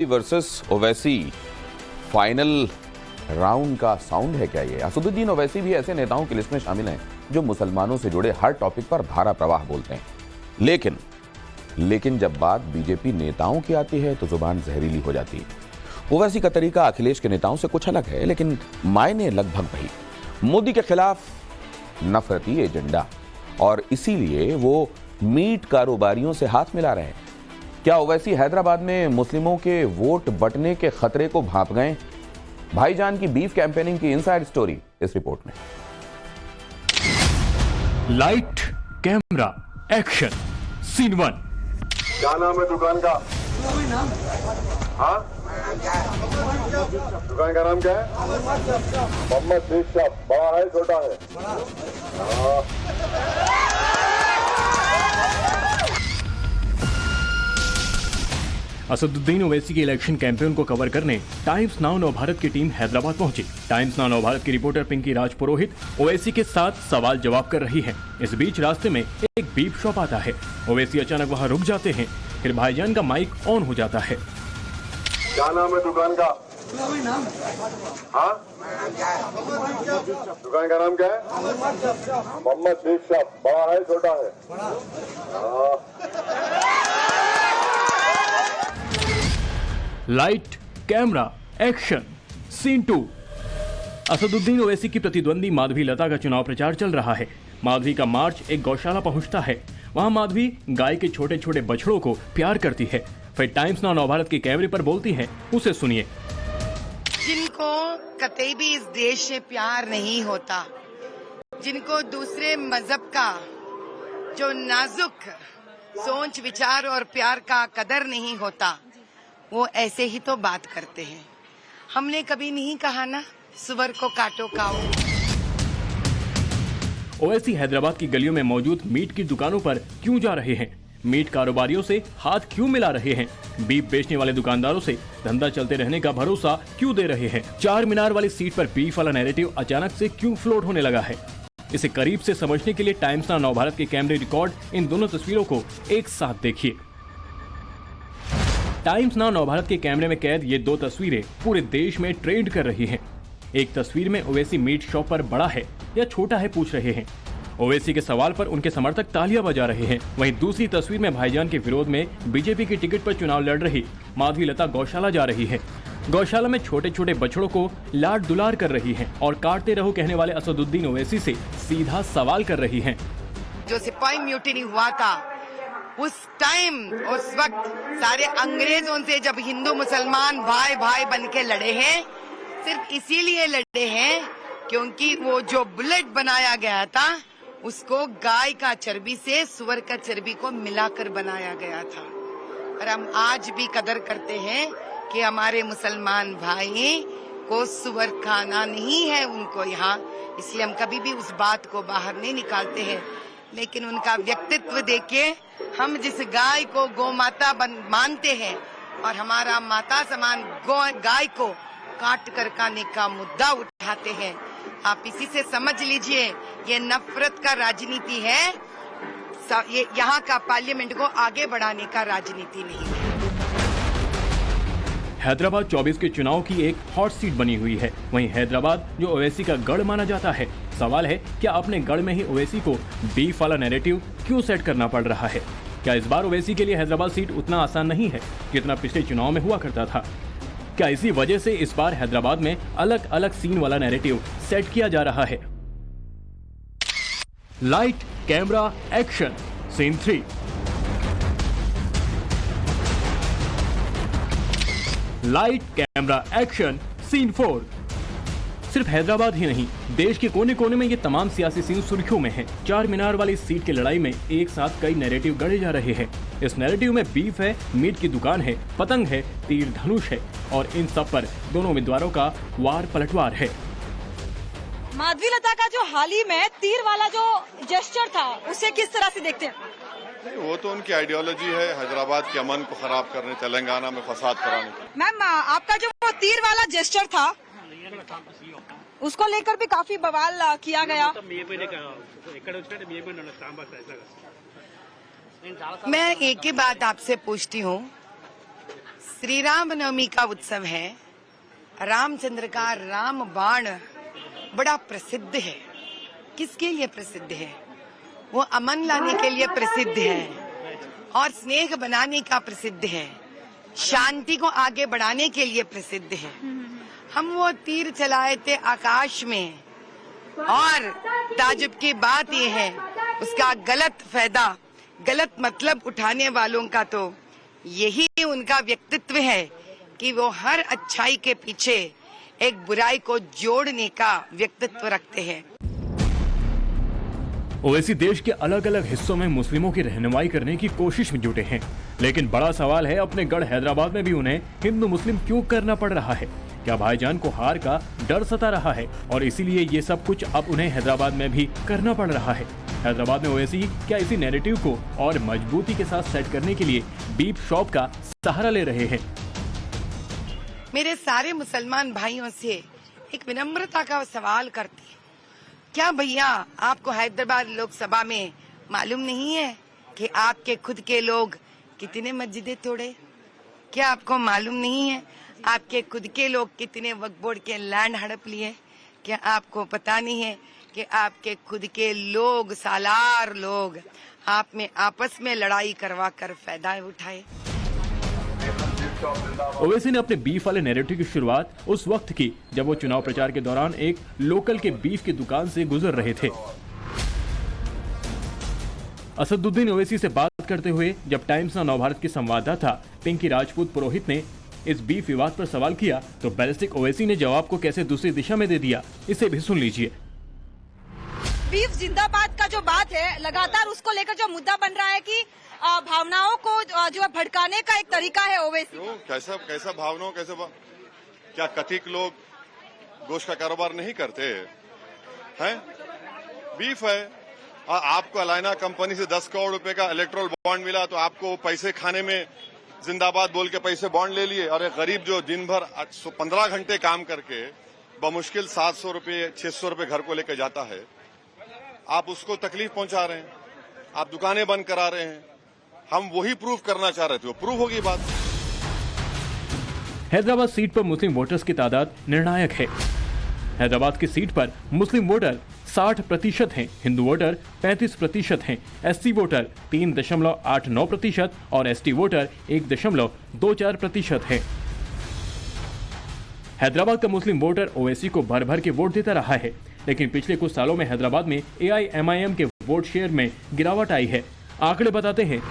Versus Owaisi final round का sound है क्या ये? असदुद्दीन ओवैसी भी ऐसे नेताओं की लिस्ट में शामिल हैं जो मुसलमानों से जुड़े हर टॉपिक पर धारा प्रवाह बोलते हैं। लेकिन जब बात बीजेपी नेताओं की आती है तो जुबान जहरीली हो जाती है। ओवैसी का तरीका अखिलेश के नेताओं से कुछ अलग है, लेकिन मायने लगभग वही। मोदी के खिलाफ नफरती एजेंडा, और इसीलिए वो मीट कारोबारियों से हाथ मिला रहे हैं। क्या ओवैसी हैदराबाद में मुस्लिमों के वोट बंटने के खतरे को भांप गए? भाईजान की बीफ कैंपेनिंग की इनसाइड स्टोरी इस रिपोर्ट में। Light camera action scene 1। क्या नाम है दुकान का? हाँ, दुकान का नाम क्या है? मोहम्मद शेख साहब। बड़ा है छोटा है? असदुद्दीन ओवैसी के इलेक्शन कैंपेन को कवर करने टाइम्स नाउ नवभारत की टीम हैदराबाद पहुंची। टाइम्स नाउ नवभारत की रिपोर्टर पिंकी राज पुरोहित ओवैसी के साथ सवाल जवाब कर रही हैं। इस बीच रास्ते में एक बीफ शॉप आता है। ओवैसी अचानक वहां रुक जाते हैं, फिर भाईजान का माइक ऑन हो जाता है। क्या नाम है दुकान का? हाँ, दुकान का नाम क्या है? मोहम्मद शेख साहब। बड़ा है छोटा है? Light camera action scene 2। Asaduddin Owaisi की प्रतिद्वंदी माधवी लता का चुनाव प्रचार चल रहा है। माधवी का मार्च एक गौशाला पहुंचता है। वहां माधवी गाय के छोटे छोटे बछड़ों को प्यार करती है। फिर टाइम्स नाउ नवभारत के कैमरे पर बोलती है, उसे सुनिए। जिनको कतई भी इस देश से प्यार नहीं होता, जिनको दूसरे मजहब का जो नाजुक सोच विचार और प्यार का कदर नहीं होता, वो ऐसे ही तो बात करते हैं। हमने कभी नहीं कहा ना, सुअर को काटो खाओ। ओवैसी हैदराबाद की गलियों में मौजूद मीट की दुकानों पर क्यों जा रहे हैं? मीट कारोबारियों से हाथ क्यों मिला रहे हैं? बीफ बेचने वाले दुकानदारों से धंधा चलते रहने का भरोसा क्यों दे रहे हैं? चार मीनार वाली सीट पर बीफ वाला नैरेटिव अचानक से क्यों फ्लोट होने लगा है? इसे करीब से समझने के लिए टाइम्स नाउ नवभारत के कैमरे रिकॉर्ड इन दोनों तस्वीरों को एक साथ देखिए। टाइम्स नाउ नवभारत के कैमरे में कैद ये दो तस्वीरें पूरे देश में ट्रेंड कर रही हैं। एक तस्वीर में ओवैसी मीट शॉप पर बड़ा है या छोटा है पूछ रहे हैं। ओवैसी के सवाल पर उनके समर्थक तालियां बजा रहे हैं। वहीं दूसरी तस्वीर में भाईजान के विरोध में बीजेपी की टिकट पर चुनाव लड़ रही माधवी लता गौशाला जा रही है। गौशाला में छोटे छोटे बछड़ों को लाड दुलार कर रही हैं और काटते रहो कहने वाले असदुद्दीन ओवैसी से सीधा सवाल कर रही हैं। जो सिपाही म्यूटिनी हुआ था उस टाइम, उस वक्त सारे अंग्रेजों से जब हिंदू मुसलमान भाई भाई बन के लड़े हैं, सिर्फ इसीलिए लड़े हैं क्योंकि वो जो बुलेट बनाया गया था उसको गाय का चर्बी से सुअर का चर्बी को मिलाकर बनाया गया था। और हम आज भी कदर करते हैं कि हमारे मुसलमान भाई को सुअर खाना नहीं है उनको यहाँ, इसलिए हम कभी भी उस बात को बाहर नहीं निकालते हैं। लेकिन उनका व्यक्तित्व देखे हम जिस गाय को गौ माता मानते हैं और हमारा माता समान गाय को काट कर खाने का मुद्दा उठाते हैं, आप इसी से समझ लीजिए ये नफरत का राजनीति है। ये यहाँ का पार्लियामेंट को आगे बढ़ाने का राजनीति नहीं है। हैदराबाद 24 के चुनाव की एक हॉट सीट बनी हुई है। वहीं हैदराबाद जो ओवैसी का गढ़ माना जाता है, सवाल है क्या अपने गढ़ में ही ओवैसी को बीफ वाला नैरेटिव क्यों सेट करना पड़ रहा है? क्या इस बार ओवैसी के लिए हैदराबाद सीट उतना आसान नहीं है जितना पिछले चुनाव में हुआ करता था? क्या इसी वजह से इस बार हैदराबाद में अलग अलग सीन वाला नैरेटिव सेट किया जा रहा है? Light camera action scene 3। Light camera action scene 4। सिर्फ हैदराबाद ही नहीं, देश के कोने कोने में ये तमाम सियासी सीन सुर्खियों में हैं। चार मीनार वाली सीट की लड़ाई में एक साथ कई नैरेटिव गढ़े जा रहे हैं। इस नैरेटिव में बीफ है, मीट की दुकान है, पतंग है, तीर धनुष है और इन सब पर दोनों उम्मीदवारों का वार पलटवार है। माधवी लता का जो हाल ही में तीर वाला जो जेस्चर था, उसे किस तरह से देखते हैं? नहीं, वो तो उनकी आइडियोलॉजी है, हैदराबाद के अमन को खराब करने, तेलंगाना में फसाद कराने की। मैम, आपका जो वो तीर वाला जेस्चर था उसको लेकर भी काफी बवाल किया गया। मैं एक ही बात आपसे पूछती हूँ, श्री राम नवमी का उत्सव है। रामचंद्र का राम बाण बड़ा प्रसिद्ध है। किसके लिए प्रसिद्ध है? वो अमन लाने के लिए प्रसिद्ध है और स्नेह बनाने का प्रसिद्ध है, शांति को आगे बढ़ाने के लिए प्रसिद्ध है। हम वो तीर चलाए थे आकाश में और ताजुब की बात ये है उसका गलत फायदा, गलत मतलब उठाने वालों का तो यही उनका व्यक्तित्व है कि वो हर अच्छाई के पीछे एक बुराई को जोड़ने का व्यक्तित्व रखते हैं। ओवैसी देश के अलग अलग हिस्सों में मुस्लिमों की रहनुमाई करने की कोशिश में जुटे हैं, लेकिन बड़ा सवाल है अपने गढ़ हैदराबाद में भी उन्हें हिंदू मुस्लिम क्यों करना पड़ रहा है? क्या भाईजान को हार का डर सता रहा है और इसीलिए ये सब कुछ अब उन्हें हैदराबाद में भी करना पड़ रहा है? हैदराबाद में ओवैसी क्या इसी नैरेटिव को और मजबूती के साथ सेट करने के लिए बीफ शॉप का सहारा ले रहे हैं? मेरे सारे मुसलमान भाइयों से एक विनम्रता का सवाल करती है, क्या भैया आपको हैदराबाद लोकसभा में मालूम नहीं है कि आपके खुद के लोग कितने मस्जिदें तोड़े? क्या आपको मालूम नहीं है आपके खुद के लोग कितने वक्फ बोर्ड के लैंड हड़प लिए? क्या आपको पता नहीं है कि आपके खुद के लोग, सालार लोग आप में आपस में लड़ाई करवा कर फायदा उठाए? ओवैसी ने अपने बीफ वाले नैरेटिव की शुरुआत उस वक्त की जब वो चुनाव प्रचार के दौरान एक लोकल के बीफ की दुकान से गुजर रहे थे। असदुद्दीन ओवैसी से बात करते हुए जब टाइम्स नाउ नवभारत की संवाददाता पिंकी राजपूत पुरोहित ने इस बीफ विवाद पर सवाल किया तो बैलिस्टिक ओवैसी ने जवाब को कैसे दूसरी दिशा में दे दिया, इसे भी सुन लीजिए। बीफ जिंदाबाद का जो बात है, लगातार उसको लेकर जो मुद्दा बन रहा है कि भावनाओं को जो है भड़काने का एक तरीका है ओवैसी। कैसा भावनाओं क्या कथित लोग गोश्त का कारोबार नहीं करते हैं? बीफ है। आपको अलायना कंपनी से 10 करोड़ रुपए का इलेक्ट्रोल बॉन्ड मिला तो आपको पैसे खाने में जिंदाबाद बोल के पैसे बॉन्ड ले लिए, और एक गरीब जो दिन भर 15 घंटे काम करके बमुश्किल 700 रुपये 600 रुपये घर को लेकर जाता है, आप उसको तकलीफ पहुंचा रहे हैं, आप दुकानें बंद करा रहे हैं। हम वही प्रूफ करना चाह रहे थे, वो प्रूफ होगी बात। हैदराबाद सीट पर मुस्लिम वोटर्स की तादाद निर्णायक है। हैदराबाद की सीट पर मुस्लिम वोटर 60% हैं, हिंदू वोटर 35% हैं, एससी वोटर 3.89% और एसटी वोटर 1.24% हैं। हैदराबाद का मुस्लिम वोटर ओवैसी को भर भर के वोट देता रहा है, लेकिन पिछले कुछ सालों में हैदराबाद में AIMIM के वोट शेयर में गिरावट आई है। आंकड़े बताते हैं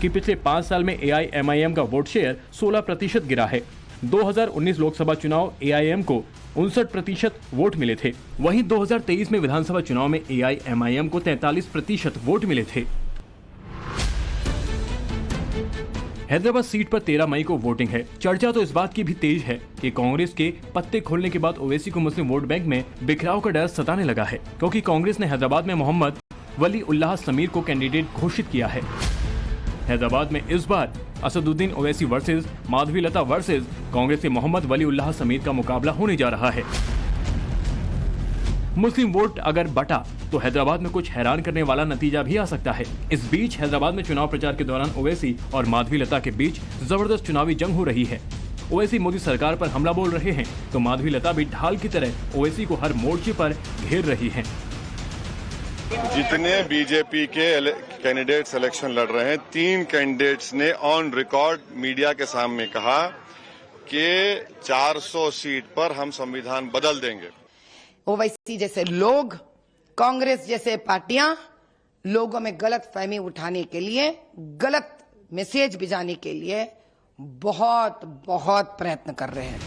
कि पिछले 5 साल में AIMIM का वोट शेयर 16% गिरा है। 2019 लोकसभा चुनाव AIM को 59% वोट मिले थे, वहीं 2023 में विधानसभा चुनाव में AIMIM को 43% वोट मिले थे। हैदराबाद सीट पर 13 मई को वोटिंग है। चर्चा तो इस बात की भी तेज है कि कांग्रेस के पत्ते खोलने के बाद ओवैसी को मुस्लिम वोट बैंक में बिखराव का डर सताने लगा है, क्योंकि कांग्रेस ने हैदराबाद में मोहम्मद वली उल्लाह समीर को कैंडिडेट घोषित किया है। हैदराबाद में इस बार असदुद्दीन ओवैसी वर्सेस माधवी लता वर्सेस कांग्रेस के मोहम्मद वली उल्लाह समीर का मुकाबला होने जा रहा है। मुस्लिम वोट अगर बटा तो हैदराबाद में कुछ हैरान करने वाला नतीजा भी आ सकता है। इस बीच हैदराबाद में चुनाव प्रचार के दौरान ओवैसी और माधवी लता के बीच जबरदस्त चुनावी जंग हो रही है। ओवैसी मोदी सरकार पर हमला बोल रहे हैं तो माधवी लता भी ढाल की तरह ओवैसी को हर मोर्चे पर घेर रही हैं। जितने बीजेपी के कैंडिडेट्स इलेक्शन लड़ रहे हैं, 3 कैंडिडेट्स ने ऑन रिकॉर्ड मीडिया के सामने कहा कि 400 सीट पर हम संविधान बदल देंगे। ओवैसी जैसे लोग, कांग्रेस जैसे पार्टियां लोगों में गलत फहमी उठाने के लिए, गलत मैसेज भिजाने के लिए बहुत बहुत प्रयत्न कर रहे हैं।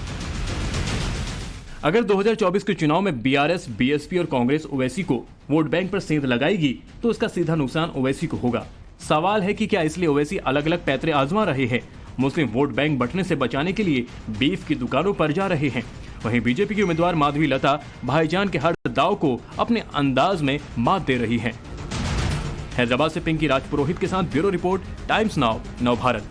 अगर 2024 के चुनाव में BRS, BSP और कांग्रेस ओवैसी को वोट बैंक पर सेंध लगाएगी तो इसका सीधा नुकसान ओवैसी को होगा। सवाल है कि क्या इसलिए ओवैसी अलग अलग पैतरे आजमा रहे हैं, मुस्लिम वोट बैंक बंटने से बचाने के लिए बीफ की दुकानों पर जा रहे हैं। वहीं बीजेपी की उम्मीदवार माधवी लता भाईजान के हर दाव को अपने अंदाज में मात दे रही हैं। हैदराबाद से पिंकी राजपुरोहित के साथ bureau report, times now Navbharat.